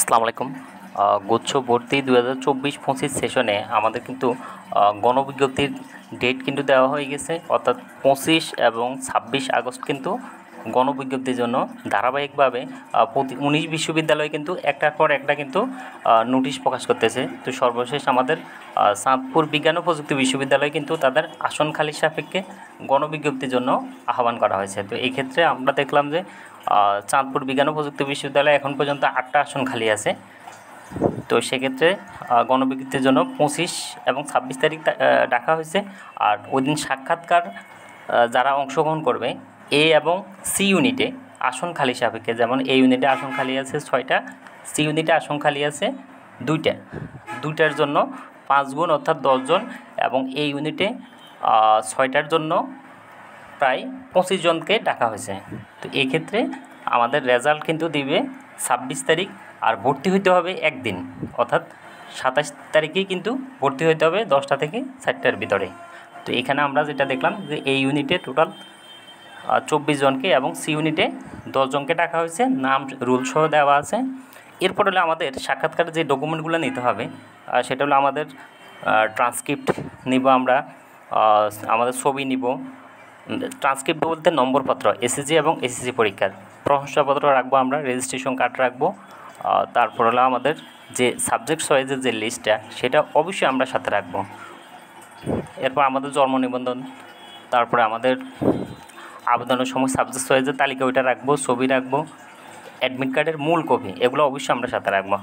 আসসালামু আলাইকুম। গুচ্ছ ভর্তি 2024-25 সেশনে আমাদের কিন্তু গণবিজ্ঞপ্তির ডেট কিন্তু দেওয়া হয়ে গেছে, অর্থাৎ 25 এবং 26 আগস্ট কিন্তু গণবিজ্ঞপ্তির জন্য ধারাবাহিকভাবে প্রতি 19 বিশ্ববিদ্যালয় কিন্তু একটার পর একটা কিন্তু নোটিশ প্রকাশ করতেছে। তো সর্বশেষ আমাদের চাঁদপুর বিজ্ঞান ও প্রযুক্তি বিশ্ববিদ্যালয় কিন্তু তাদের আসন খালির সাপেক্ষে গণবিজ্ঞপ্তির জন্য আহ্বান করা হয়েছে। তো এই ক্ষেত্রে আমরা দেখলাম যে চাঁদপুর বিজ্ঞান ও প্রযুক্তি বিশ্ববিদ্যালয়ে এখন পর্যন্ত 8টা আসন খালি আছে। তো সেক্ষেত্রে গণবিজ্ঞপ্তির জন্য 25 এবং 26 তারিখ ডাকা হয়েছে। আর ওই দিন সাক্ষাৎকার যারা অংশগ্রহণ করবে এ এবং সি ইউনিটে আসন খালি সাপেক্ষে, যেমন এ ইউনিটে আসন খালি আছে 6টা, সি ইউনিটে আসন খালি আছে 2টার জন্য 5 গুণ অর্থাৎ 10 জন, এবং এ ইউনিটে 6টার জন্য প্রায় 25 জনকে ডাকা হয়েছে। তো এই ক্ষেত্রে আমাদের রেজাল্ট কিন্তু দিবে 26 তারিখ, আর ভর্তি হইতে হবে একদিন, অর্থাৎ 27 তারিখেই কিন্তু ভর্তি হইতে হবে 10টা থেকে 4টার ভিতরে। তো এখানে আমরা যেটা দেখলাম যে এই ইউনিটে টোটাল 24 জনকে এবং সি ইউনিটে 10 জনকে ডাকা হয়েছে, নাম রুল সহ দেওয়া আছে। এরপর হলো আমাদের সাক্ষাৎকারের যে ডকুমেন্টগুলো নিতে হবে, সেটা হলো আমাদের ট্রান্সক্রিপ্ট নিব আমরা, আমাদের ছবি নিব, ট্রান্সক্রিপ্ট বলতে নম্বরপত্র, এসএসসি এবং এসএসসি পরীক্ষার প্রশংসাপত্র রাখবো, আমরা রেজিস্ট্রেশন কার্ড রাখবো। তারপর হলো আমাদের যে সাবজেক্ট চয়েসের যে লিস্টটা, সেটা অবশ্যই আমরা সাথে রাখবো। এরপর আমাদের জন্ম নিবন্ধন, তারপরে আমাদের আবেদনের সময় সাবজেক্ট চয়েসের তালিকা ওইটা রাখবো, ছবি রাখবো, অ্যাডমিট কার্ডের মূল কপি, এগুলো অবশ্যই আমরা সাথে রাখবো।